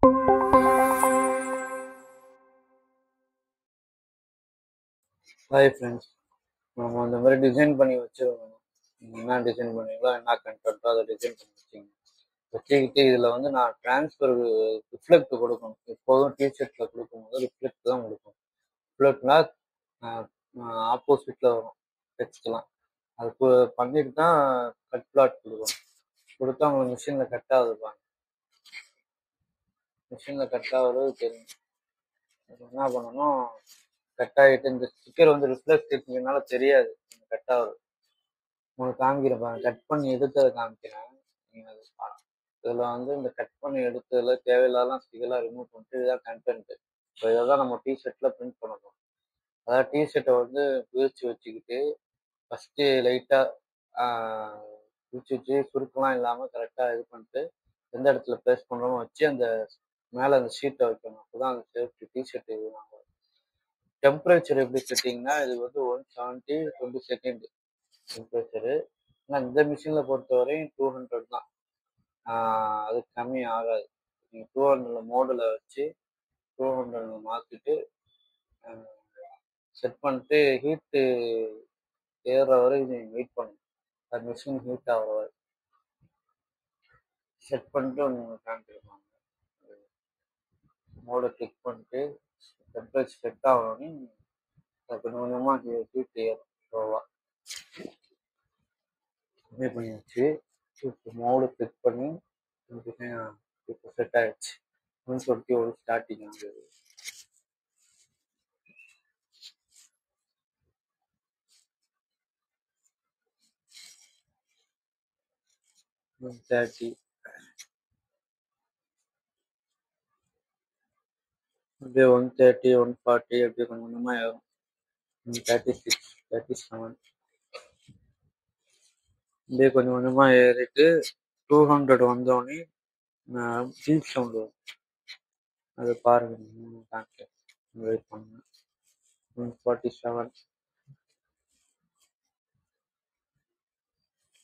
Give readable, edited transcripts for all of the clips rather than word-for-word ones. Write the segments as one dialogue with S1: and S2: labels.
S1: Hi friends, நம்ம அந்த மாதிரி டிசைன் பண்ணி வச்சுருக்கணும். நீங்கள் என்ன டிசைன் பண்ணீங்களோ, என்ன கண்டென்ட்டோ அதை டிசைன் பண்ணி வச்சுக்கிட்டு இதில் வந்து நான் ட்ரான்ஸ்ஃபர் ரிஃப்ளெக்ட் கொடுக்கணும். எப்போதும் டிஷர்ட்டில் கொடுக்கும்போது ரிஃப்ளெக்ட் தான் கொடுக்கணும். ரிஃப்ளெக்ட்னா ஆப்போசிட்டில் வரும் டெக்ஸ்ட்லாம். அது பண்ணிட்டு தான் கட் பிளாட் கொடுக்கணும். கொடுத்தா உங்களுக்கு மிஷினில் கட் ஆகுதுப்பாங்க. மிஷினில் கட் ஆகுறது தெரியும். என்ன பண்ணணும், கட் ஆகிட்டு இந்த ஸ்டிக்கர் வந்து ரிஃப்ளெக்ட் இருக்கனால தெரியாது கட் ஆகுது. உங்களுக்கு காமிக்கிறேன், கட் பண்ணி எடுத்ததை காமிக்கிறேன். நீங்கள் அது இதில் வந்து இந்த கட் பண்ணி எடுத்ததில் தேவையில்லாத ஸ்டிக்கெல்லாம் ரிமூவ் பண்ணிட்டு இதுதான் கண்டென்ட்டு. ஸோ இதை தான் நம்ம டிஷர்ட்டில் பிரிண்ட் பண்ணணும். அதாவது டிஷர்ட்டை வந்து பிரித்து வச்சுக்கிட்டு ஃபஸ்ட்டு லைட்டாக பிரித்து வச்சு சுருக்கெல்லாம் இல்லாமல் கரெக்டாக இது பண்ணிட்டு எந்த இடத்துல ப்ளேஸ் பண்ணுறோமோ வச்சு அந்த மேலே அந்த ஷீட்டை வைக்கணும். அப்போ தான் அந்த சேஃப்டி டிஷர்ட் இது நாங்கள் டெம்பரேச்சர் எப்படி செட்டிங்னா இது வந்து 170 20 செகண்ட் டெம்பரேச்சரு. ஆனால் இந்த மிஷினில் பொறுத்தவரையும் 200 தான். அது கம்மி ஆகாது. நீங்கள் 200 மோடில் வச்சு 200 மாற்றிட்டு செட் பண்ணிட்டு ஹீட்டு ஏறுற வரை நீங்கள் வெயிட் பண்ணணும். அது மிஷின் ஹீட் ஆகிற வரை செட் பண்ணிட்டு உங்களுக்கு காமிச்சிருப்பாங்க. மோடை கிளிக் பண்ணிட்டு டெம்பரேச்சர் செட் ஆகணும்னு கொஞ்சம் கொஞ்சமாக ஹீட் ஏறும் ஸ்லோவாக. கம்மி பண்ணியாச்சு. இப்போ மோடு கிளிக் பண்ணி இப்போ செட் ஆகிடுச்சு. 120 ஒரு ஸ்டார்டிங் ஆகுது. 130 அப்படியே 130 140 அப்படியே கொஞ்சம் கொஞ்சமாக ஏறும். 36 37 அப்படியே கொஞ்சம் கொஞ்சமாக ஏறிட்டு 200 வந்தோடனே பீப் சவுண்ட் வரும். அது பாருங்க, வெயிட் பண்ணுங்க. 147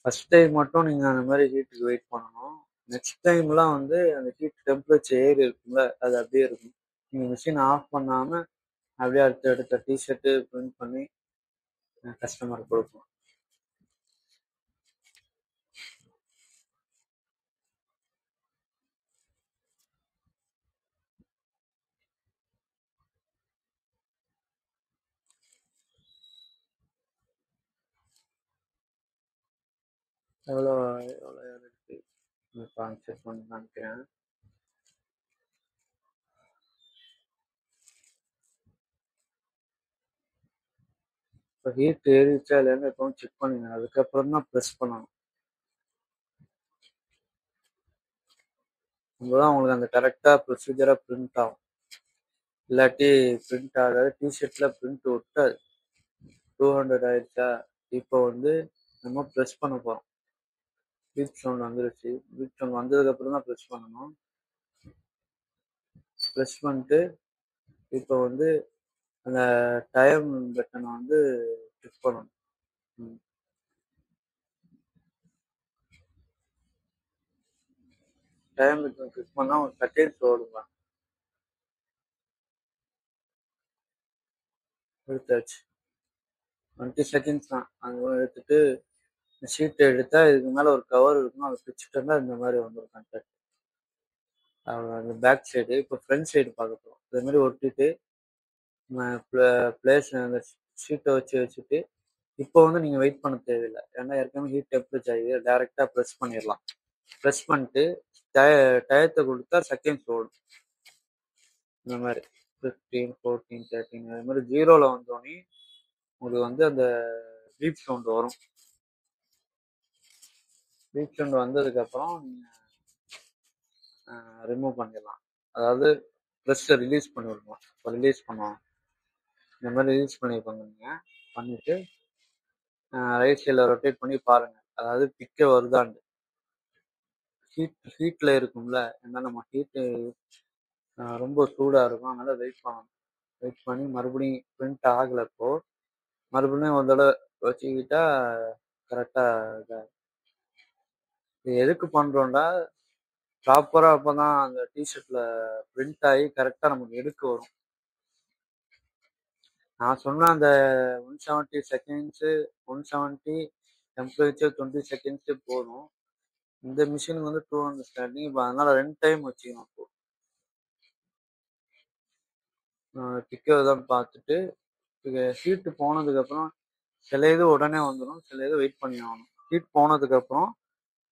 S1: ஃபர்ஸ்ட் டைம் மட்டும் நீங்கள் அந்த மாதிரி ஹீட்டுக்கு வெயிட் பண்ணணும். நெக்ஸ்ட் டைம்லாம் வந்து அந்த ஹீட் டெம்பரேச்சர் ஏறி இருக்கும்ல, அது அப்படியே இருக்கும். நீங்கள் மிஷின் ஆஃப் பண்ணாமல் அப்படியே அடுத்த டிஷர்ட்டு பிரிண்ட் பண்ணி கஸ்டமருக்கு கொடுப்போம். எவ்வளோ எவ்வளோ இருக்கு செக் பண்ணி காமிக்கிறேன். இப்போ ஹீட் ஏறிச்சா இல்லைன்னு எப்பவும் செக் பண்ணுங்க. அதுக்கப்புறம் தான் ப்ரெஸ் பண்ணணும். அப்போதான் உங்களுக்கு அந்த கரெக்டாக ப்ரொசீஜராக பிரிண்ட் ஆகும். இல்லாட்டி பிரிண்ட் ஆகாது. டிஷர்ட்டில் பிரிண்ட் விட்டாது. 200 ஆயிடுச்சா, இப்போ வந்து நம்ம ப்ரெஸ் பண்ண போகிறோம். பீப் சவுண்ட் வந்துருச்சு. பீப் சவுண்ட் வந்ததுக்கப்புறம் தான் ப்ரெஸ் பண்ணணும். ப்ரெஸ் பண்ணிட்டு இப்போ வந்து அந்த டைம் பட்டனை வந்து கிளிக் பண்ணணும். டைம் பட்டன் கிளிக் பண்ணால் ஒரு செகண்ட்ஸ் ஓடுங்க. எடுத்தாச்சு. 20 செகண்ட்ஸ் தான். அது எடுத்துட்டு ஷீட்டை எடுத்தால் இதுக்கு மேலே ஒரு கவர் இருக்கும். அதை பிரிச்சுட்டோம்னா இந்த மாதிரி வந்துடும் கண்டென்ட். அந்த பேக் சைடு. இப்போ ஃப்ரண்ட் சைடு பார்க்க போகிறோம். இதே மாதிரி ஒட்டிட்டு பிளேஸ் அந்த ஷீட்டை வச்சுட்டு இப்போ வந்து நீங்கள் வெயிட் பண்ண தேவையில்லை. ஏன்னா ஏற்கனவே ஹீட் டெம்பரேச்சர் ஆகி டேரெக்டாக ப்ரெஸ் பண்ணிடலாம். ப்ரெஸ் பண்ணிட்டு டயத்தை கொடுத்தா செகண்ட்ஸ் ஓடும். இந்த மாதிரி 15 14 13 அது மாதிரி 0ல் வந்தோடனே உங்களுக்கு வந்து அந்த பீப் சவுண்ட் வரும். பீப் சவுண்ட் வந்ததுக்கப்புறம் நீங்கள் ரிமூவ் பண்ணிடலாம். அதாவது ப்ரெஸ்ஸை ரிலீஸ் பண்ணிவிடணும். இப்போ ரிலீஸ் பண்ணுவோம். இந்த மாதிரி ரிலீஸ் பண்ணியிருப்பாங்க. நீங்கள் பண்ணிவிட்டு ரைட் சைடில் ரொட்டேட் பண்ணி பாருங்கள். அதாவது பிக்க வருதாண்டு. ஹீட்டில் இருக்கும்ல, ஏன்னா நம்ம ஹீட்டு ரொம்ப சூடாக இருக்கும். அதனால் வெயிட் பண்ணணும். வெயிட் பண்ணி மறுபடியும் பிரிண்ட் ஆகலைப்போ மறுபடியும் ஒரு தடவை வச்சுக்கிட்டா கரெக்டாக இதாக. இது எதுக்கு பண்ணுறோம்டா, ப்ராப்பராக அப்போ தான் அந்த டிஷர்ட்டில் பிரிண்ட் ஆகி கரெக்டாக நமக்கு எடுக்க வரும். நான் சொன்ன அந்த 170 செகண்ட்ஸு 170 டெம்பரேச்சர் 20 செகண்ட்ஸே போதும். இந்த மிஷினுக்கு வந்து 200 ஸ்டார்டிங். இப்போ அதனால் 2 டைம் வச்சுக்கணும். அப்போது பிக்கதான் பார்த்துட்டு ஹீட்டு போனதுக்கப்புறம் சில இது உடனே வந்துடும், சில இது வெயிட் பண்ணி ஆகணும். ஹீட் போனதுக்கப்புறம்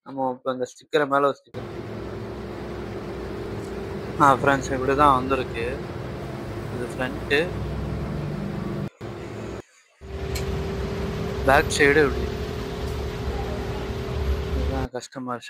S1: நம்ம இப்போ இந்த ஸ்டிக்கரை மேலே ஒரு ஸ்டிக்கர் ஃப்ரெண்ட்ஸ் இப்படி தான் வந்திருக்கு. இது ஃப்ரண்ட்டு, பேக் சைடு இப்படி. இதுதான் கஸ்டமர்